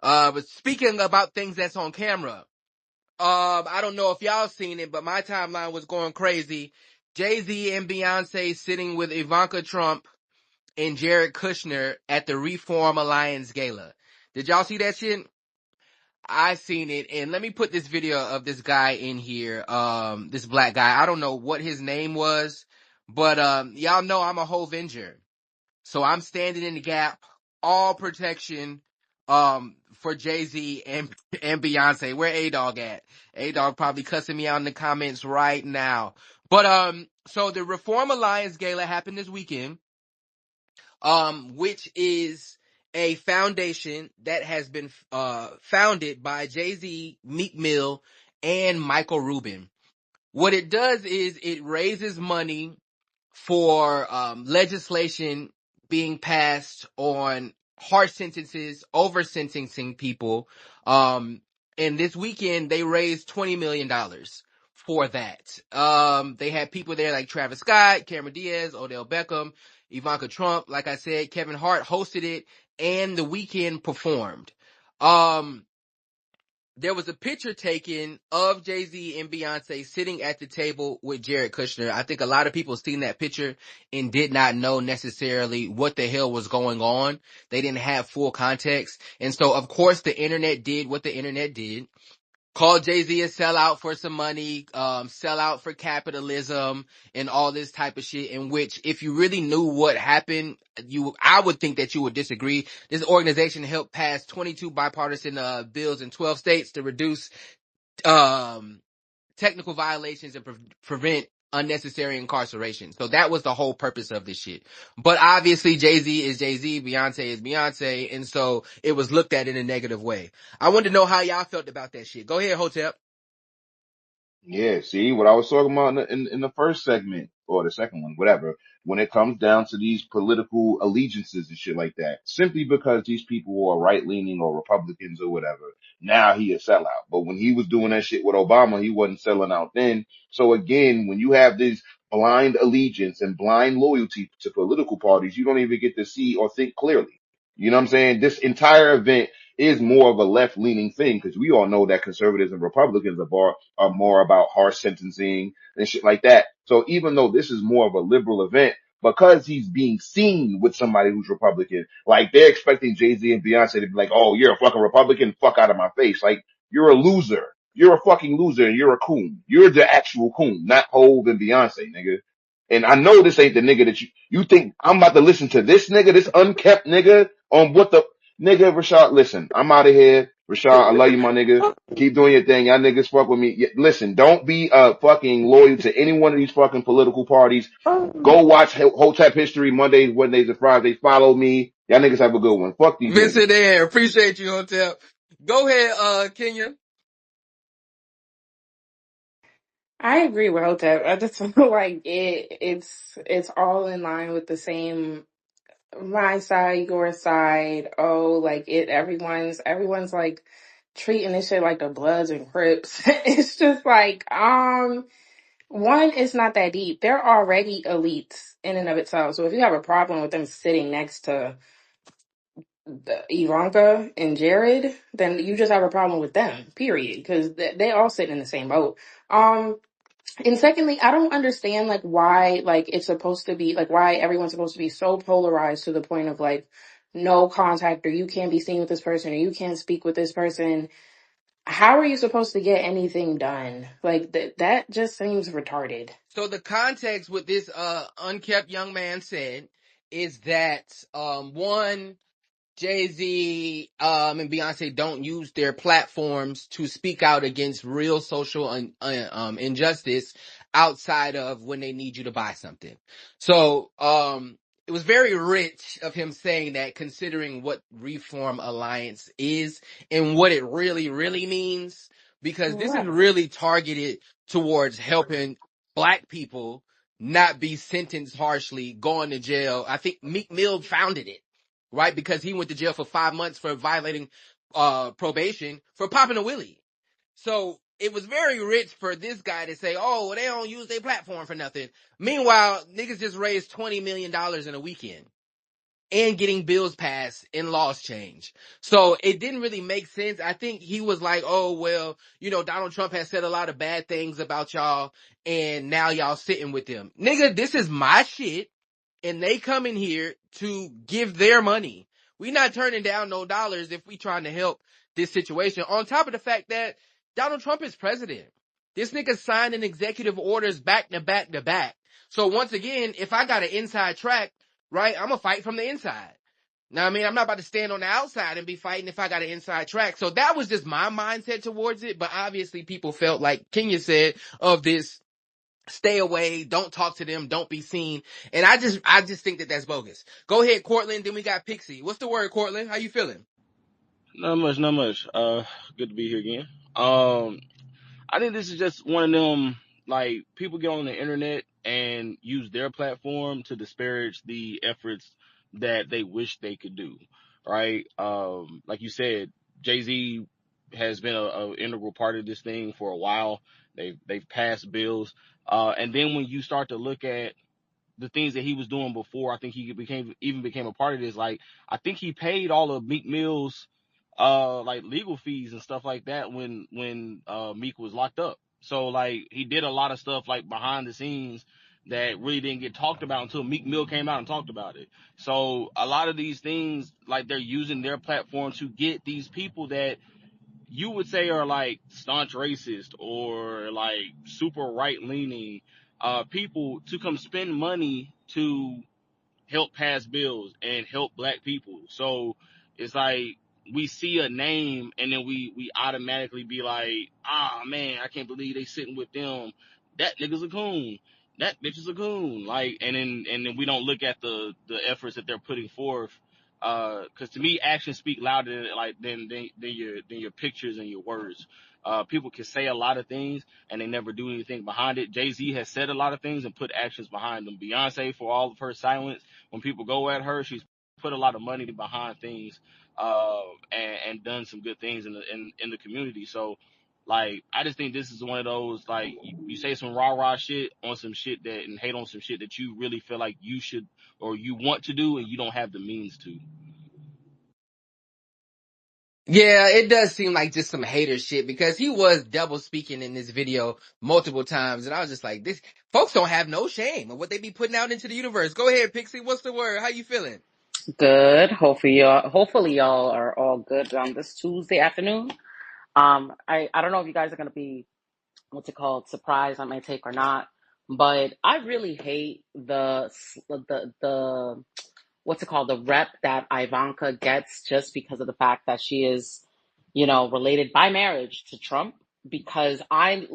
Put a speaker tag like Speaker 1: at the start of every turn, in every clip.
Speaker 1: But speaking about things that's on camera, I don't know if y'all seen it, but my timeline was going crazy. Jay-Z and Beyoncé sitting with Ivanka Trump and Jared Kushner at the Reform Alliance Gala. Did y'all see that shit? I seen it, and let me put this video of this guy in here. This black guy. I don't know what his name was, but y'all know I'm a Hovenger, so I'm standing in the gap, all protection, for Jay-Z and Beyonce. Where A-Dog at? A-Dog probably cussing me out in the comments right now. But so the Reform Alliance Gala happened this weekend, which is a foundation that has been founded by Jay-Z, Meek Mill, and Michael Rubin. What it does is it raises money for legislation being passed on harsh sentences, over sentencing people. And this weekend they raised $20 million for that. They had people there like Travis Scott, Cameron Diaz, Odell Beckham, Ivanka Trump. Like I said, Kevin Hart hosted it, and The Weeknd performed. There was a picture taken of Jay-Z and Beyonce sitting at the table with Jared Kushner. I think a lot of people seen that picture and did not know necessarily what the hell was going on. They didn't have full context. And so, of course, the internet did what the internet did. Called Jay-Z a sellout for some money, sellout for capitalism, and all this type of shit, in which, if you really knew what happened, I would think that you would disagree. This organization helped pass 22 bipartisan bills in 12 states to reduce technical violations and prevent unnecessary incarceration. So that was the whole purpose of this shit. But obviously Jay-Z is Jay-Z, Beyonce is Beyonce, and so it was looked at in a negative way. I wanted to know how y'all felt about that shit. Go ahead, Hotep.
Speaker 2: Yeah, see what I was talking about in the first segment or the second one, whatever, when it comes down to these political allegiances and shit like that, simply because these people are right leaning or Republicans or whatever, now he a sellout. But when he was doing that shit with Obama, he wasn't selling out then. So again, when you have this blind allegiance and blind loyalty to political parties, you don't even get to see or think clearly. You know what I'm saying? This entire event is more of a left leaning thing because we all know that conservatives and Republicans are more about harsh sentencing and shit like that. So even though this is more of a liberal event, because he's being seen with somebody who's Republican, like they're expecting Jay-Z and Beyonce to be like, oh, you're a fucking Republican, fuck out of my face. Like, you're a loser. You're a fucking loser and you're a coon. You're the actual coon, not Hov and Beyonce, nigga. And I know this ain't the nigga that you think I'm about to listen to this nigga, this unkept nigga on what the nigga, Rashad, listen, I'm out of here. Rashad, I love you, my nigga. Keep doing your thing. Y'all niggas fuck with me. Listen, don't be fucking loyal to any one of these fucking political parties. Go watch Hotep History Mondays, Wednesdays, and Fridays. Follow me. Y'all niggas have a good one. Fuck these niggas.
Speaker 1: Vincent there. Appreciate you, Hotep. Go ahead, Kenya.
Speaker 3: I agree with Hotep. I just feel like it's all in line with the same my side, your side. Oh, like everyone's like treating this shit like the Bloods and Crips. It's just like one, it's not that deep. They're already elites in and of itself. So if you have a problem with them sitting next to Ivanka and Jared, then you just have a problem with them. Period. Because they all sit in the same boat. And secondly, I don't understand like why like it's supposed to be like why everyone's supposed to be so polarized to the point of like no contact or you can't be seen with this person or you can't speak with this person. How are you supposed to get anything done? Like that just seems retarded.
Speaker 1: So the context with this unkept young man said is that one, Jay-Z and Beyonce don't use their platforms to speak out against real social injustice outside of when they need you to buy something. So it was very rich of him saying that, considering what Reform Alliance is and what it really, really means, because this is
Speaker 3: Right.
Speaker 1: really targeted towards helping black people not be sentenced harshly, going to jail. I think Meek Mill founded it, right? Because he went to jail for 5 months for violating probation for popping a willie. So it was very rich for this guy to say, oh, well, they don't use their platform for nothing. Meanwhile, niggas just raised $20 million in a weekend. and getting bills passed and laws changed. So it didn't really make sense. I think he was like, oh, well, Donald Trump has said a lot of bad things about y'all and now y'all sitting with them. Nigga, this is my shit and they come in here to give their money. We not turning down no dollars if we trying to help this situation. On top of the fact that Donald Trump is president. This nigga signing executive orders back to back to back. So once again, if I got an inside track, right, I'm gonna fight from the inside. Now, I mean, I'm not about to stand on the outside and be fighting if I got an inside track. So that was just my mindset towards it. But obviously people felt like Kenya said of this, stay away, don't talk to them, don't be seen. And I just think that that's bogus. Go ahead, Cortland. Then we got Pixie. What's the word, Cortland? How you feeling?
Speaker 4: Not much, not much. Good to be here again. I think this is just one of them, like, people get on the internet and use their platform to disparage the efforts that they wish they could do, right? Like you said, Jay-Z has been a integral part of this thing for a while. They've passed bills. And then when you start to look at the things that he was doing before, I think he became a part of this. Like, I think he paid all of Meek Mill's like legal fees and stuff like that when Meek was locked up. So like he did a lot of stuff like behind the scenes that really didn't get talked about until Meek Mill came out and talked about it. So a lot of these things, like, they're using their platform to get these people that you would say are like staunch racist or like super right leaning people to come spend money to help pass bills and help black people. So it's like we see a name and then we automatically be like, ah, man, I can't believe they sitting with them. That nigga's a coon. That bitch is a coon. Like, and then we don't look at the efforts that they're putting forth. Cause to me, actions speak louder than your pictures and your words. People can say a lot of things and they never do anything behind it. Jay-Z has said a lot of things and put actions behind them. Beyonce, for all of her silence, when people go at her, she's put a lot of money behind things, and done some good things in the community. So, like, I just think this is one of those, like, you say some rah shit on some shit that, and hate on some shit that you really feel like you should or you want to do and you don't have the means to.
Speaker 1: Yeah, it does seem like just some hater shit because he was double speaking in this video multiple times. And I was just like, this folks don't have no shame of what they be putting out into the universe. Go ahead, Pixie. What's the word? How you feeling?
Speaker 5: Good. Hopefully y'all are all good on this Tuesday afternoon. I don't know if you guys are gonna be, what's it called, surprised on my take or not, but I really hate the what's it called, the rep that Ivanka gets just because of the fact that she is, related by marriage to Trump. Because I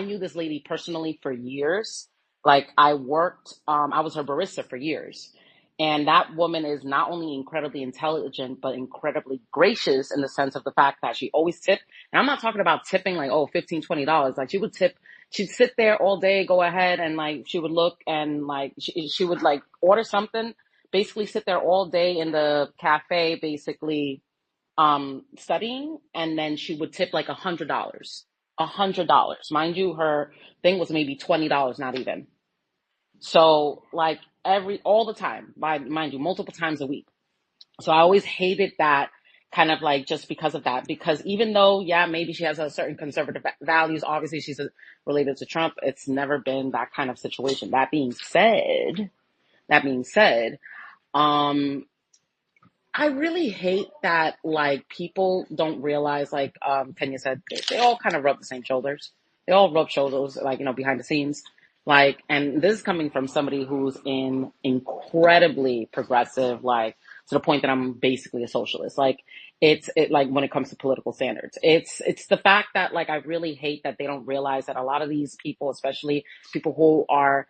Speaker 5: knew this lady personally for years. Like, I was her barista for years. And that woman is not only incredibly intelligent, but incredibly gracious in the sense of the fact that she always tipped. And I'm not talking about tipping like, oh, $15, $20. Like, she would tip, she'd sit there all day, go ahead, and like, she would look and like, she would like order something, basically sit there all day in the cafe, basically studying, and then she would tip like $100. Mind you, her thing was maybe $20, not even. So like all the time, mind you, multiple times a week. So I always hated that, kind of like, just because of that, because even though, yeah, maybe she has a certain conservative values, obviously she's related to Trump, it's never been that kind of situation. That being said, I really hate that, like, people don't realize, like, Kenya said, they all kind of rub the same shoulders. They all rub shoulders, like, behind the scenes. Like, and this is coming from somebody who's incredibly progressive, like, to the point that I'm basically a socialist. Like, like, when it comes to political standards, it's the fact that, like, I really hate that they don't realize that a lot of these people, especially people who are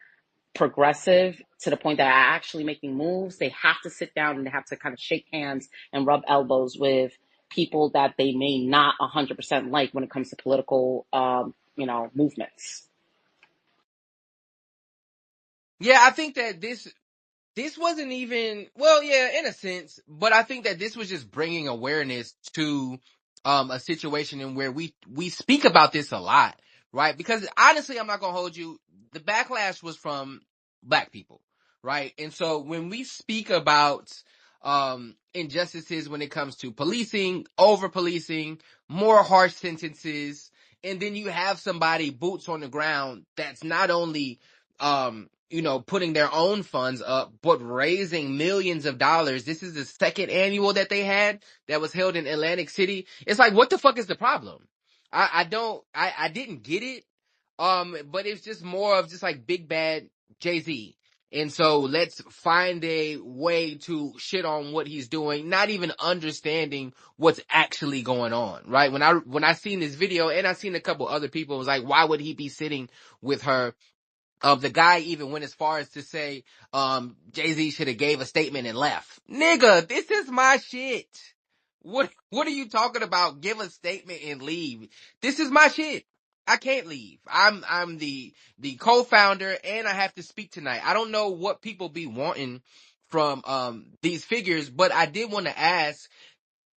Speaker 5: progressive to the point that are actually making moves, they have to sit down and they have to kind of shake hands and rub elbows with people that they may not 100% like when it comes to political, movements.
Speaker 1: Yeah, I think that this wasn't even, well, yeah, in a sense, but I think that this was just bringing awareness to a situation in where we speak about this a lot, right? Because honestly, I'm not gonna hold you. The backlash was from black people, right? And so when we speak about injustices when it comes to policing, over policing, more harsh sentences, and then you have somebody boots on the ground that's not only putting their own funds up, but raising millions of dollars. This is the second annual that they had that was held in Atlantic City. It's like, what the fuck is the problem? I didn't get it. But it's just more of just like big bad Jay-Z. And so let's find a way to shit on what he's doing, not even understanding what's actually going on, right? When I seen this video and I seen a couple other people, it was like, why would he be sitting with her? The guy even went as far as to say, Jay-Z should have gave a statement and left. Nigga, this is my shit. What are you talking about? Give a statement and leave. This is my shit. I can't leave. I'm the co-founder and I have to speak tonight. I don't know what people be wanting from, these figures, but I did want to ask,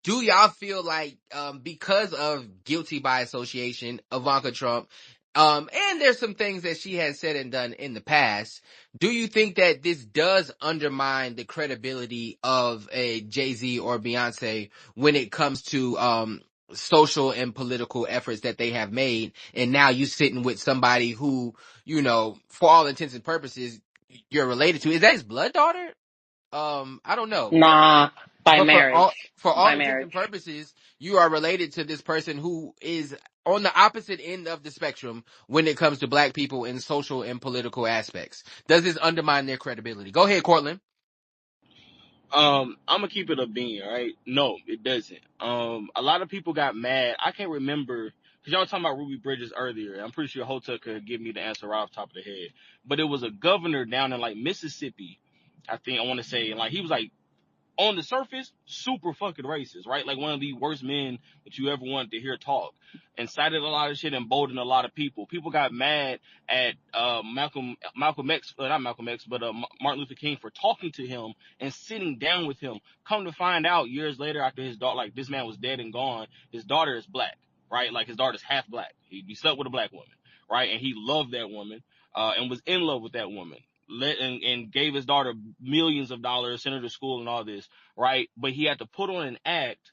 Speaker 1: do y'all feel like, because of guilty by association, Ivanka Trump, and there's some things that she has said and done in the past, do you think that this does undermine the credibility of a Jay-Z or Beyonce when it comes to, social and political efforts that they have made? And now you sitting with somebody who, for all intents and purposes, you're related to. Is that his blood daughter? I don't know,
Speaker 5: Nah, by
Speaker 1: but
Speaker 5: marriage.
Speaker 1: for all
Speaker 5: By
Speaker 1: intents and
Speaker 5: marriage.
Speaker 1: purposes, you are related to this person who is on the opposite end of the spectrum when it comes to black people in social and political aspects. Does this undermine their credibility? Go ahead, Cortland.
Speaker 4: I'm gonna keep it a bean, right? No, it doesn't. A lot of people got mad. I can't remember because y'all were talking about Ruby Bridges earlier. I'm pretty sure Hota could give me the answer right off the top of the head. But it was a governor down in like Mississippi, I think I want to say, and like he was like on the surface, super fucking racist, right? Like one of the worst men that you ever wanted to hear talk. Incited a lot of shit, emboldened a lot of people. People got mad at Malcolm X, not Malcolm X, but Martin Luther King for talking to him and sitting down with him. Come to find out, years later, after his daughter, like this man was dead and gone, his daughter is black, right? Like his daughter's half black. He slept with a black woman, right? And he loved that woman, and was in love with that woman. And gave his daughter millions of dollars, sent her to school and all this, right? But he had to put on an act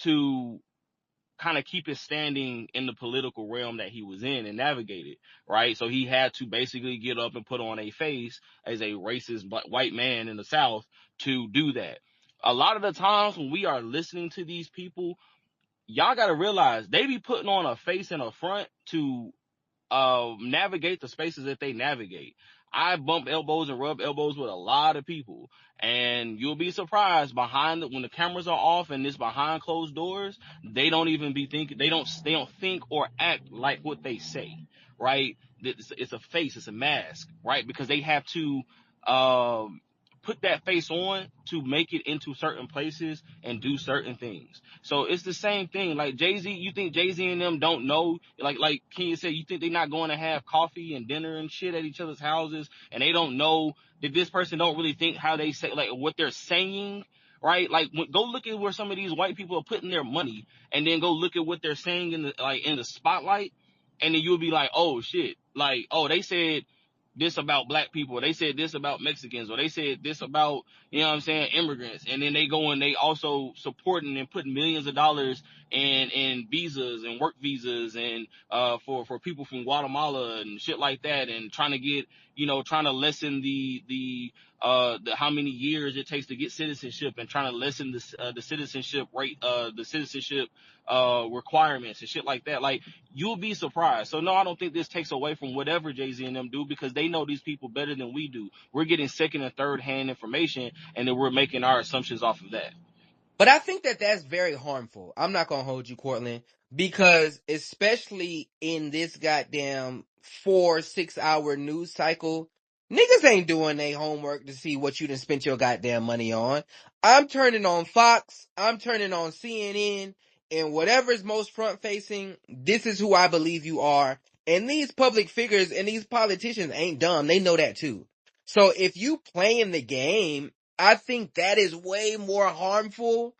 Speaker 4: to kind of keep his standing in the political realm that he was in and navigate it, right? So he had to basically get up and put on a face as a racist white man in the South to do that. A lot of the times when we are listening to these people, y'all got to realize they be putting on a face and a front to navigate the spaces that they navigate. I bump elbows and rub elbows with a lot of people, and you'll be surprised when the cameras are off and it's behind closed doors. They don't even be thinking. They don't think or act like what they say. Right? It's a face. It's a mask. Right? Because they have to put that face on to make it into certain places and do certain things. So it's the same thing. Like Jay-Z, you think Jay-Z and them don't know? Like Kenya said, you think they're not going to have coffee and dinner and shit at each other's houses, and they don't know that this person don't really think how they say, like what they're saying, right? Like go look at where some of these white people are putting their money, and then go look at what they're saying in the spotlight, and then you'll be like, oh shit, like oh they said this about black people, or they said this about Mexicans, or they said this about, you know what I'm saying, immigrants, and then they go and they also supporting and putting millions of dollars in visas and work visas and for people from Guatemala and shit like that, and trying to get, trying to lessen the how many years it takes to get citizenship, and trying to lessen the citizenship rate, the citizenship requirements and shit like that. Like, you'll be surprised. So no, I don't think this takes away from whatever Jay-Z and them do, because they know these people better than we do. We're getting second and third hand information, and then we're making our assumptions off of that.
Speaker 1: But I think that that's very harmful. I'm not gonna hold you, Cortland, because especially in this goddamn 4-6 hour news cycle, niggas ain't doing their homework to see what you done spent your goddamn money on. I'm turning on Fox, I'm turning on CNN, and whatever's most front facing, this is who I believe you are. And these public figures and these politicians ain't dumb. They know that too. So if you playing the game, I think that is way more harmful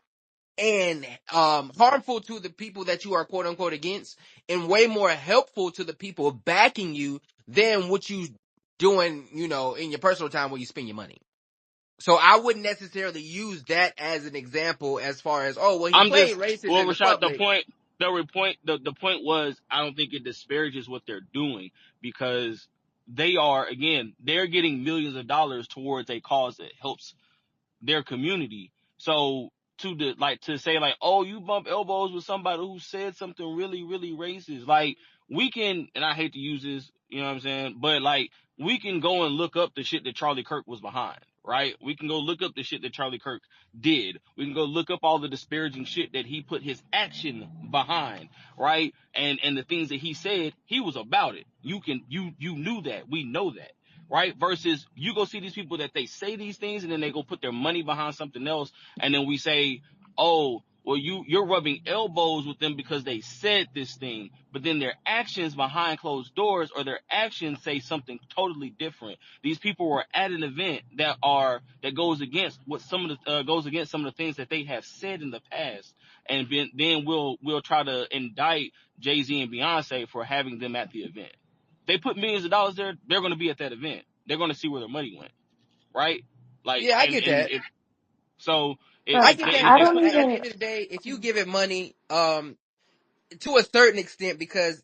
Speaker 1: and harmful to the people that you are quote unquote against, and way more helpful to the people backing you than what you doing, in your personal time where you spend your money. So I wouldn't necessarily use that as an example as far as, oh, well, he
Speaker 4: I'm
Speaker 1: played
Speaker 4: just,
Speaker 1: racist
Speaker 4: well,
Speaker 1: in the
Speaker 4: Rashad,
Speaker 1: public.
Speaker 4: the point was, I don't think it disparages what they're doing, because they're getting millions of dollars towards a cause that helps their community. So to say like, oh, you bump elbows with somebody who said something really, really racist, like, we can, and I hate to use this, you know what I'm saying, but like, we can go and look up the shit that Charlie Kirk was behind, right? We can go look up the shit that Charlie Kirk did. We can go look up all the disparaging shit that he put his action behind, right? And the things that he said, he was about it. You knew that. We know that. Right? Versus you go see these people that they say these things and then they go put their money behind something else, and then we say, oh, well, you're rubbing elbows with them because they said this thing, but then their actions behind closed doors, or their actions say something totally different. These people were at an event that goes against some of the things that they have said in the past, and then we'll try to indict Jay-Z and Beyonce for having them at the event. They put millions of dollars there, they're going to be at that event. They're going to see where their money went, right? Like,
Speaker 1: Yeah, I get
Speaker 4: and
Speaker 1: that.
Speaker 4: it, so
Speaker 1: I
Speaker 3: But
Speaker 1: get that.
Speaker 4: if
Speaker 3: I
Speaker 4: they
Speaker 1: But
Speaker 3: don't
Speaker 4: put,
Speaker 1: at the
Speaker 3: even.
Speaker 1: end of the day, if you give it money, to a certain extent, because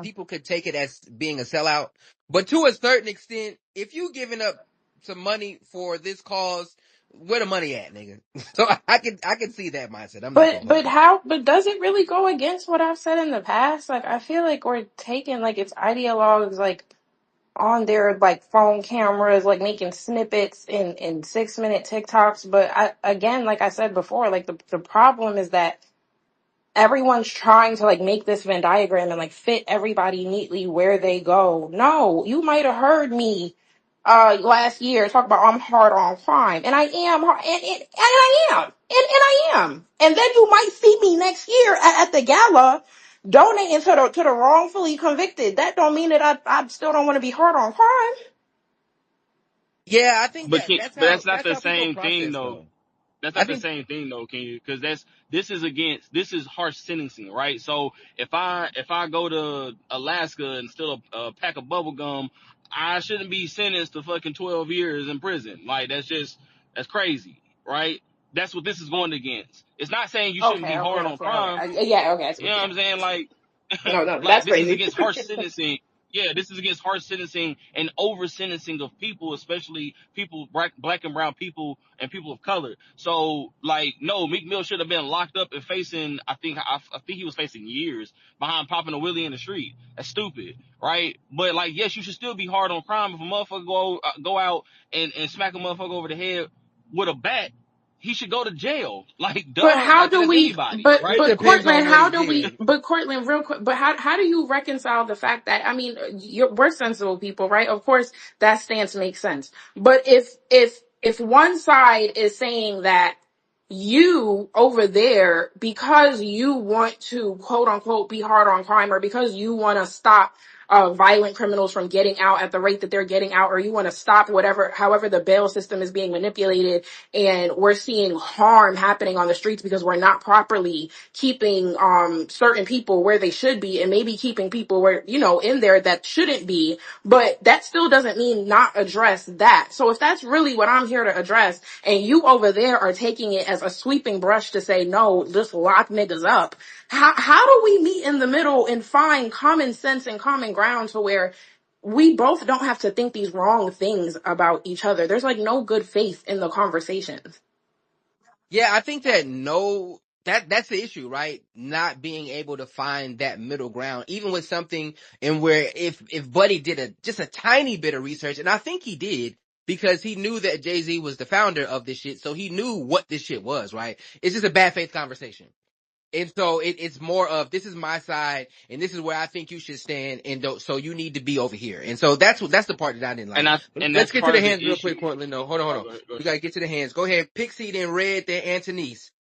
Speaker 1: people could take it as being a sellout, but to a certain extent, if you giving up some money for this cause, where the money at, nigga? So I can see that mindset. I'm not gonna hold
Speaker 3: But
Speaker 1: you.
Speaker 3: how? But does it really go against what I've said in the past? Like I feel like we're taking like it's ideologues like on their like phone cameras, like making snippets in 6 minute TikToks. But I again, like I said before, like the problem is that everyone's trying to like make this Venn diagram and like fit everybody neatly where they go. No, you might have heard me last year talk about I'm hard on crime, and I am and I am and I am, and then you might see me next year at the gala donating to the wrongfully convicted. That don't mean that I still don't want to be hard on crime.
Speaker 1: Yeah, I think
Speaker 4: but
Speaker 1: that
Speaker 4: can,
Speaker 1: that's
Speaker 4: but
Speaker 1: how
Speaker 4: that's not
Speaker 1: that's
Speaker 4: the
Speaker 1: how people
Speaker 4: same thing
Speaker 1: process
Speaker 4: though.
Speaker 1: though.
Speaker 4: That's
Speaker 1: I
Speaker 4: not the
Speaker 1: think
Speaker 4: same thing though, can you? Because this is harsh sentencing, right? So if I go to Alaska and steal a pack of bubble gum, I shouldn't be sentenced to fucking 12 years in prison. Like, that's crazy, right? That's what this is going against. It's not saying you shouldn't
Speaker 3: Okay,
Speaker 4: be
Speaker 3: okay,
Speaker 4: hard on
Speaker 3: okay, okay.
Speaker 4: crime.
Speaker 3: Yeah, okay, I see
Speaker 4: You
Speaker 3: what
Speaker 4: know
Speaker 3: you're
Speaker 4: what
Speaker 3: saying.
Speaker 4: I'm saying?
Speaker 3: No, no,
Speaker 4: Like,
Speaker 3: that's
Speaker 4: this is
Speaker 3: crazy.
Speaker 4: against harsh sentencing. Yeah, this is against harsh sentencing and over sentencing of people, especially people, black and brown people and people of color. So, like, no, Meek Mill should have been locked up and facing, I think he was facing years behind popping a willie in the street. That's stupid, right? But like, yes, you should still be hard on crime. If a motherfucker go out and smack a motherfucker over the head with a bat, he should go to jail. Like,
Speaker 3: But
Speaker 4: duh,
Speaker 3: how
Speaker 4: like
Speaker 3: do
Speaker 4: that's
Speaker 3: we?
Speaker 4: anybody,
Speaker 3: But
Speaker 1: it
Speaker 4: right?
Speaker 3: but
Speaker 1: depends on
Speaker 3: Cortland,
Speaker 1: what he
Speaker 3: how do we?
Speaker 1: did.
Speaker 3: But Cortland, real quick. But how do you reconcile the fact that I mean, we're sensible people, right? Of course, that stance makes sense. But if one side is saying that you over there because you want to quote unquote be hard on crime, or because you want to stop violent criminals from getting out at the rate that they're getting out, or you want to stop whatever, however the bail system is being manipulated, and we're seeing harm happening on the streets because we're not properly keeping certain people where they should be, and maybe keeping people where in there that shouldn't be, but that still doesn't mean not address that. So if that's really what I'm here to address, and you over there are taking it as a sweeping brush to say no, just lock niggas up, how do we meet in the middle and find common sense and common ground to where we both don't have to think these wrong things about each other? There's like no good faith in the conversations.
Speaker 1: Yeah, I think that that's the issue, right? Not being able to find that middle ground, even with something, and where if Buddy did just a tiny bit of research, and I think he did, because he knew that Jay-Z was the founder of this shit, so he knew what this shit was, right? It's just a bad faith conversation. And so it's more of, this is my side, and this is where I think you should stand, and so you need to be over here. And so that's the part that I didn't
Speaker 4: And
Speaker 1: like.
Speaker 4: I
Speaker 1: But
Speaker 4: and
Speaker 1: let's
Speaker 4: that's
Speaker 1: get to
Speaker 4: part
Speaker 1: the
Speaker 4: of the
Speaker 1: hands real quick,
Speaker 4: issue.
Speaker 1: Cortland. No, hold on, hold
Speaker 4: Oh,
Speaker 1: on.
Speaker 4: go ahead, go
Speaker 1: We
Speaker 4: ahead.
Speaker 1: gotta get to the hands. Go ahead, Pixie, then Red, then Antonice.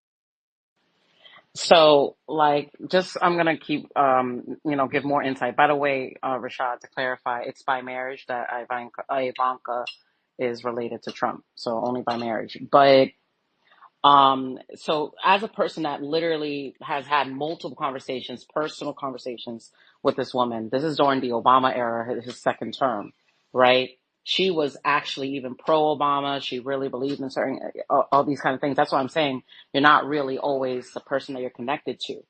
Speaker 5: So, like, just I'm gonna keep, give more insight. By the way, Rashad, to clarify, it's by marriage that Ivanka is related to Trump, so only by marriage. But so as a person that literally has had multiple conversations, personal conversations with this woman, this is during the Obama era, his second term, right? She was actually even pro-Obama. She really believed in certain, all these kind of things. That's what I'm saying. You're not really always the person that you're connected to,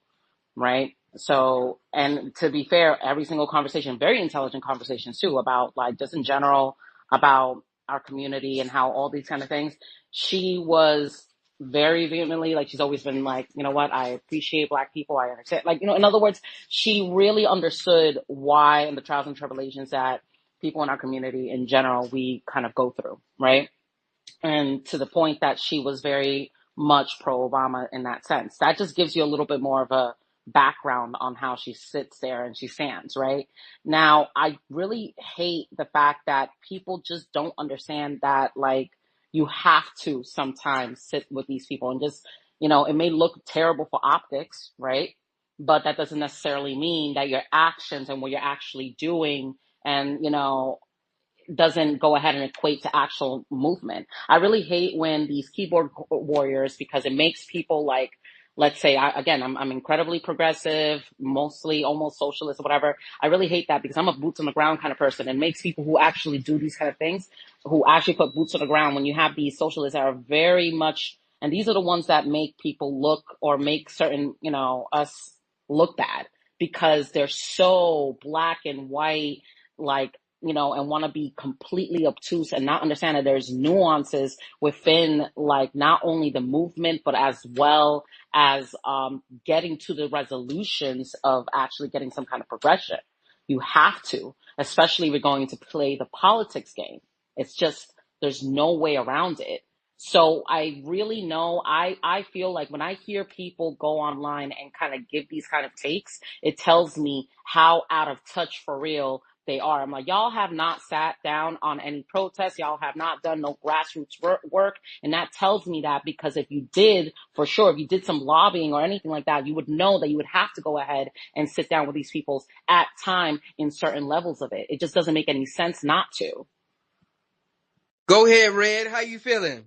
Speaker 5: right? So, and to be fair, every single conversation, very intelligent conversations too, about like just in general, about our community and how all these kind of things. She was very vehemently, like she's always been like, you know what, I appreciate Black people, I understand. Like, in other words, she really understood why and the trials and tribulations that people in our community in general, we kind of go through, right? And to the point that she was very much pro-Obama in that sense. That just gives you a little bit more of a background on how she sits there and she stands, right? Now, I really hate the fact that people just don't understand that, like, you have to sometimes sit with these people and just, it may look terrible for optics, right? But that doesn't necessarily mean that your actions and what you're actually doing and, doesn't go ahead and equate to actual movement. I really hate when these keyboard warriors, because it makes people like, let's say, I'm incredibly progressive, mostly almost socialist or whatever. I really hate that because I'm a boots on the ground kind of person. It makes people who actually do these kind of things, who actually put boots on the ground, when you have these socialists that are very much, and these are the ones that make people look or make certain, us look bad because they're so black and white, like, and want to be completely obtuse and not understand that there's nuances within, like, not only the movement, but as well as getting to the resolutions of actually getting some kind of progression. You have to, especially if you're going to play the politics game. It's just, there's no way around it. So I really know, I feel like when I hear people go online and kind of give these kind of takes, it tells me how out of touch for real they are. I'm like, y'all have not sat down on any protests. Y'all have not done no grassroots work. And that tells me that because if you did, for sure, if you did some lobbying or anything like that, you would know that you would have to go ahead and sit down with these people at time in certain levels of it. It just doesn't make any sense not to.
Speaker 1: Go ahead, Red. How you feeling?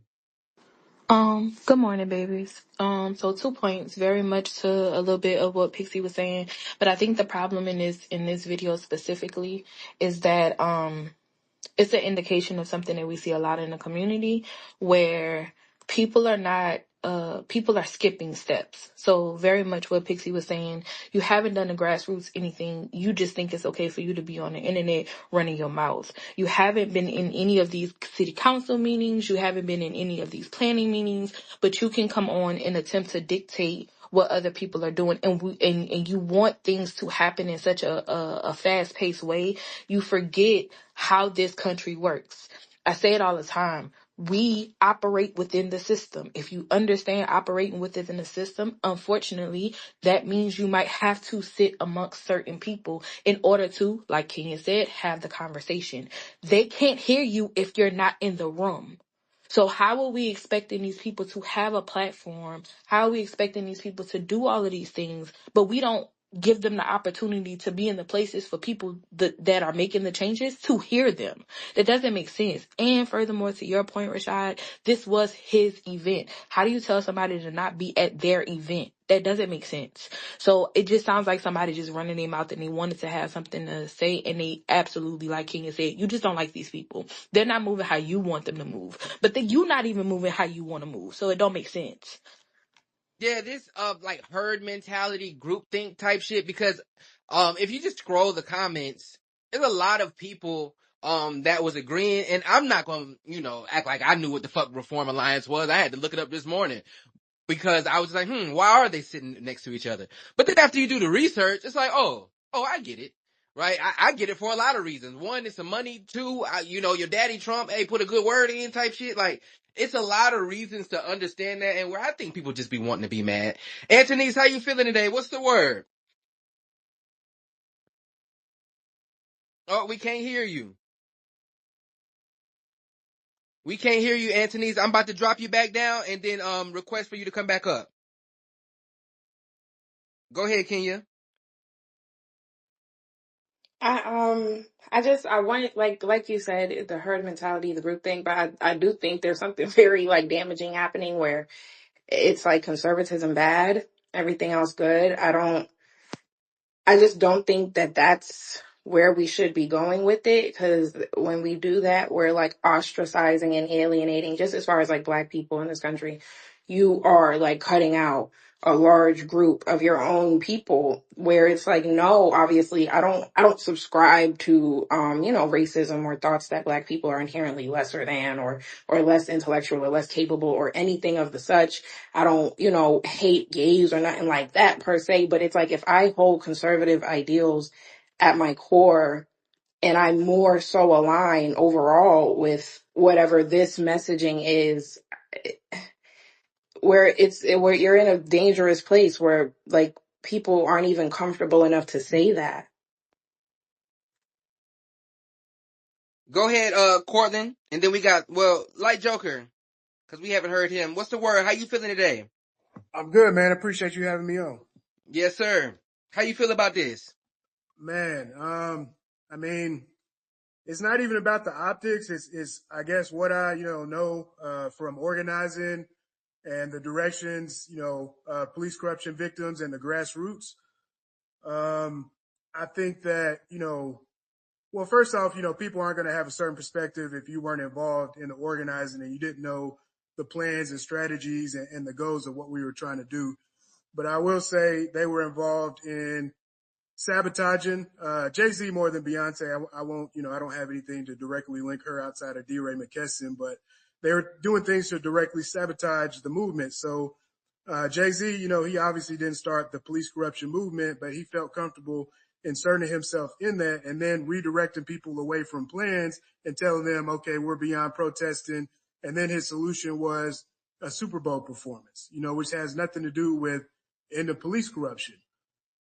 Speaker 3: Good morning, babies. So 2 points, very much to a little bit of what Pixie was saying, but I think the problem in this video specifically is that it's an indication of something that we see a lot in the community where people are skipping steps. So very much what Pixie was saying, you haven't done the grassroots anything. You just think it's okay for you to be on the internet running your mouth. You haven't been in any of these city council meetings. You haven't been in any of these planning meetings, but you can come on and attempt to dictate what other people are doing, and you want things to happen in such a fast paced way. You forget how this country works. I say it all the time. We operate within the system. If you understand operating within the system, unfortunately, that means you might have to sit amongst certain people in order to, like Kenya said, have the conversation. They can't hear you if you're not in the room. So how are we expecting these people to have a platform? How are we expecting these people to do all of these things, but we don't give them the opportunity to be in the places for people that are making the changes to hear them? That doesn't make sense. And furthermore, to your point, Rashad, this was his event. How do you tell somebody to not be at their event? That doesn't make sense. So it just sounds like somebody just running their mouth and they wanted to have something to say, and they absolutely, like Kenya said, you just don't like these people. They're not moving how you want them to move, but then you're not even moving how you want to move. So it don't make sense.
Speaker 1: Yeah, this like herd mentality, groupthink type shit. Because if you just scroll the comments, there's a lot of people that was agreeing, and I'm not gonna act like I knew what the fuck Reform Alliance was. I had to look it up this morning because I was like, why are they sitting next to each other? But then after you do the research, it's like, oh, I get it. Right? I get it for a lot of reasons. One, it's some money. Two, your daddy Trump, hey, put a good word in type shit. Like, it's a lot of reasons to understand that, and where I think people just be wanting to be mad. Anthony's, how you feeling today? What's the word? Oh, we can't hear you. We can't hear you, Anthony's. I'm about to drop you back down and then request for you to come back up. Go ahead, Kenya.
Speaker 3: I wanted, like you said, the herd mentality, the group thing, but I do think there's something very like damaging happening where it's like conservatism bad, everything else good. I just don't think that that's where we should be going with it, because when we do that, we're like ostracizing and alienating, just as far as like Black people in this country, you are like cutting out a large group of your own people, where it's like, no, obviously I don't subscribe to racism or thoughts that Black people are inherently lesser than or less intellectual or less capable or anything of the such. I don't, hate gays or nothing like that per se, but it's like, if I hold conservative ideals at my core and I more so align overall with whatever this messaging is, where you're in a dangerous place where like people aren't even comfortable enough to say that.
Speaker 1: Go ahead, Cortland, and then we got Light Joker, because we haven't heard him. What's the word? How you feeling today?
Speaker 6: I'm good, man. Appreciate you having me on.
Speaker 1: Yes, sir. How you feel about this?
Speaker 6: Man, I mean, it's not even about the optics. It's I guess what I, know, from organizing and the directions, police corruption victims and the grassroots. I think that, well, first off, people aren't going to have a certain perspective if you weren't involved in the organizing and you didn't know the plans and strategies and the goals of what we were trying to do. But I will say they were involved in sabotaging Jay-Z more than Beyonce. I won't, I don't have anything to directly link her outside of DeRay McKesson, but they were doing things to directly sabotage the movement. So Jay-Z, he obviously didn't start the police corruption movement, but he felt comfortable inserting himself in that and then redirecting people away from plans and telling them, okay, we're beyond protesting. And then his solution was a Super Bowl performance, which has nothing to do with end of police corruption.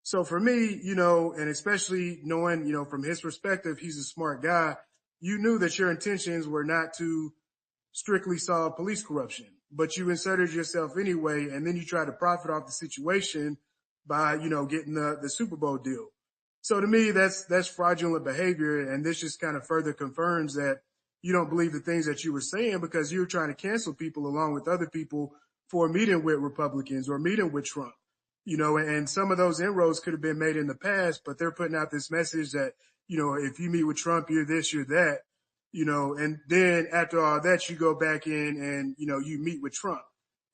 Speaker 6: So for me, and especially knowing, from his perspective, he's a smart guy. You knew that your intentions were not to strictly solve police corruption, but you inserted yourself anyway. And then you try to profit off the situation by, getting the Super Bowl deal. So to me, that's fraudulent behavior. And this just kind of further confirms that you don't believe the things that you were saying because you were trying to cancel people along with other people for meeting with Republicans or meeting with Trump. And some of those inroads could have been made in the past, but they're putting out this message that, if you meet with Trump, you're this, you're that, and then after all that, you go back in and, you meet with Trump.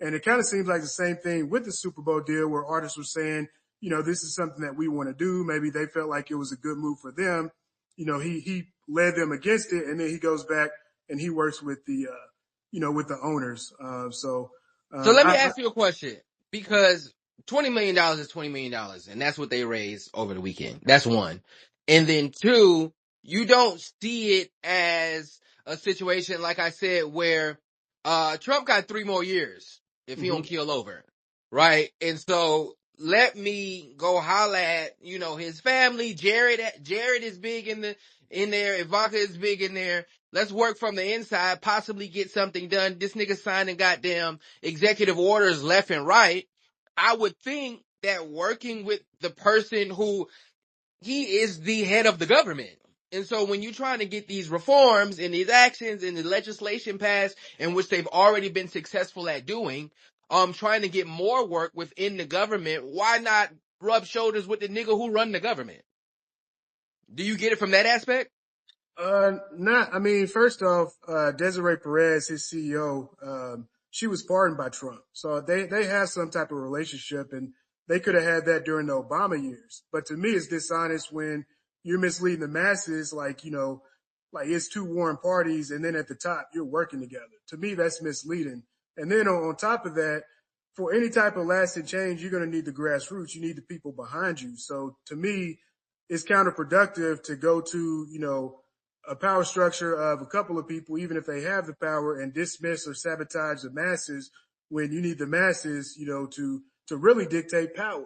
Speaker 6: And it kind of seems like the same thing with the Super Bowl deal where artists were saying, this is something that we want to do. Maybe they felt like it was a good move for them. He led them against it, and then he goes back and he works with the, with the owners.
Speaker 1: So let me ask you a question, because $20 million is $20 million, and that's what they raised over the weekend. That's one. And then two, you don't see it as a situation, like I said, where Trump got 3 more years if he don't kill over, right? And so let me go holla at, his family. Jared is big in there. Ivanka is big in there. Let's work from the inside, possibly get something done. This nigga signing goddamn executive orders left and right. I would think that working with the person who he is the head of the government. And so when you're trying to get these reforms and these actions and the legislation passed, in which they've already been successful at doing, trying to get more work within the government, why not rub shoulders with the nigga who run the government? Do you get it from that aspect?
Speaker 6: First off, Desiree Perez, his CEO, she was pardoned by Trump. So they have some type of relationship, and they could have had that during the Obama years. But to me, it's dishonest when you're misleading the masses, like it's two warring parties, and then at the top, you're working together. To me, that's misleading. And then on top of that, for any type of lasting change, you're going to need the grassroots. You need the people behind you. So to me, it's counterproductive to go to, a power structure of a couple of people, even if they have the power, and dismiss or sabotage the masses when you need the masses, to really dictate power.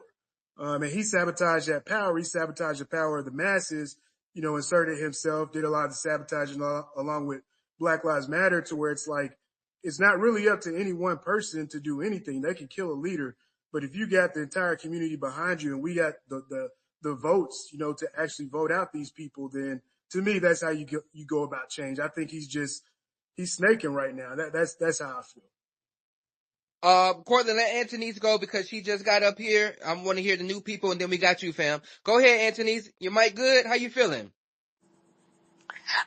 Speaker 6: And he sabotaged that power. He sabotaged the power of the masses, inserted himself, did a lot of the sabotaging along with Black Lives Matter, to where it's like, it's not really up to any one person to do anything. They can kill a leader, but if you got the entire community behind you and we got the votes, to actually vote out these people, then to me, that's how you go about change. I think he's snaking right now. That's how I feel.
Speaker 1: Courtland, let Antonise go because she just got up here. I want to hear the new people, and then we got you, fam. Go ahead, Antonise. Your mic good? How you feeling?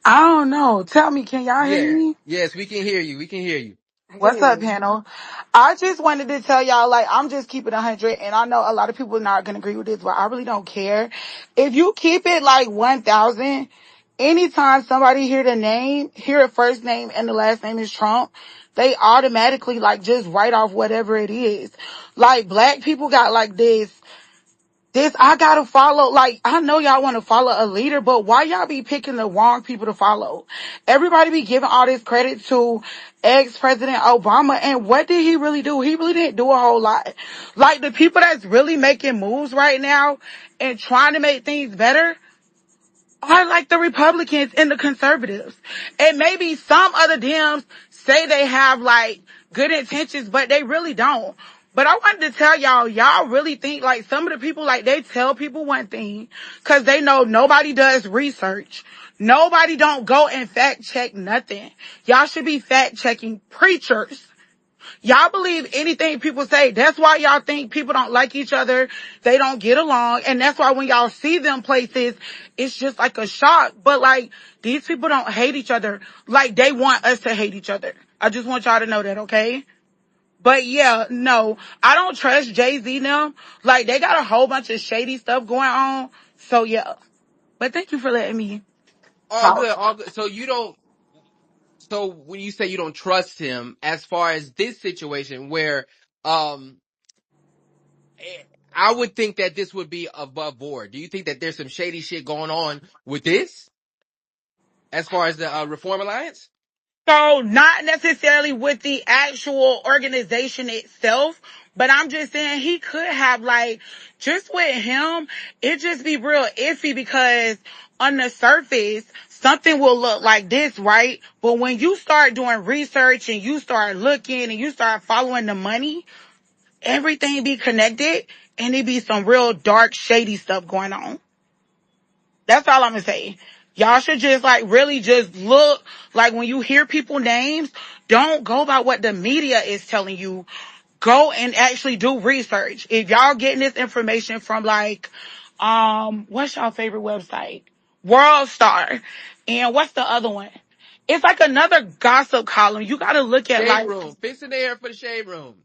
Speaker 7: I don't know. Tell me, can y'all hear
Speaker 1: Yeah.
Speaker 7: me?
Speaker 1: Yes, we can hear you. We can hear you.
Speaker 3: I can
Speaker 7: What's
Speaker 3: hear
Speaker 7: up,
Speaker 3: you.
Speaker 7: panel? I just wanted to tell y'all, like, I'm just keeping 100, and I know a lot of people are not going to agree with this, but I really don't care. If you keep it like 1,000, anytime somebody hear the first name and the last name is Trump, they automatically, like, just write off whatever it is. Like, black people got like this, I gotta follow, like, I know y'all want to follow a leader, but why y'all be picking the wrong people to follow? Everybody be giving all this credit to ex-President Obama, and what did he really do? He really didn't do a whole lot. Like, the people that's really making moves right now and trying to make things better are like the Republicans and the conservatives. And maybe some other Dems say they have like good intentions, but they really don't. But I wanted to tell y'all really think like some of the people, like they tell people one thing because they know nobody does research. Nobody don't go and fact check nothing. Y'all should be fact checking preachers. Y'all believe anything people say. That's why y'all think people don't like each other. They don't get along. And that's why when y'all see them places, it's just like a shock. But like, these people don't hate each other. Like, they want us to hate each other. I just want y'all to know that, okay? But yeah, no, I don't trust Jay-Z now. Like, they got a whole bunch of shady stuff going on. So yeah. But thank you for letting me
Speaker 1: All
Speaker 7: talk.
Speaker 1: good, all good. So you don't. So when you say you don't trust him, as far as this situation, where um, eh, I would think that this would be above board. Do you think that there's some shady shit going on with this, as far as the Reform Alliance?
Speaker 7: So not necessarily with the actual organization itself, but I'm just saying he could have like, just with him, it just be real iffy because on the surface, something will look like this, right? But when you start doing research and you start looking and you start following the money, everything be connected and it be some real dark, shady stuff going on. That's all I'm gonna say. Y'all should just like really just look, like when you hear people names, don't go by what the media is telling you. Go and actually do research. If y'all getting this information from like, what's y'all favorite website? World Star. And what's the other one? It's like another gossip column. You gotta look at
Speaker 1: Shade
Speaker 7: like,
Speaker 1: room, fixing the air for the shade room.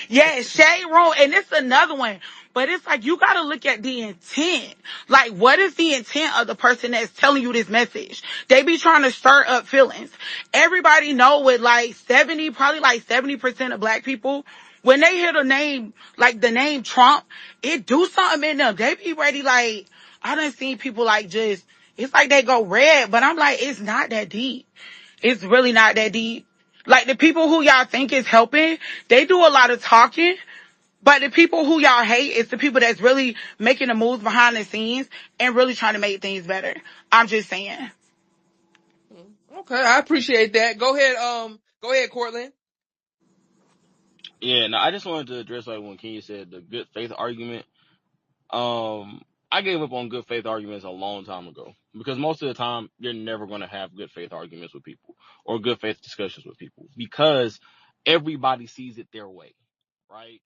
Speaker 7: yeah, shade room, and it's another one. But it's like you gotta look at the intent. Like, what is the intent of the person that's telling you this message? They be trying to stir up feelings. Everybody know with like 70, probably like 70% of black people, when they hear the name, like the name Trump, it do something in them. They be ready like, I done seen people like just, it's like they go red, but I'm like, it's not that deep. It's really not that deep. Like the people who y'all think is helping, they do a lot of talking, but the people who y'all hate is the people that's really making the moves behind the scenes and really trying to make things better. I'm just saying.
Speaker 1: Okay, I appreciate that. Go ahead, Cortland.
Speaker 4: Yeah, no, I just wanted to address like when Kenya said the good faith argument. I gave up on good faith arguments a long time ago because most of the time you're never going to have good faith arguments with people or good faith discussions with people because everybody sees it their way, right?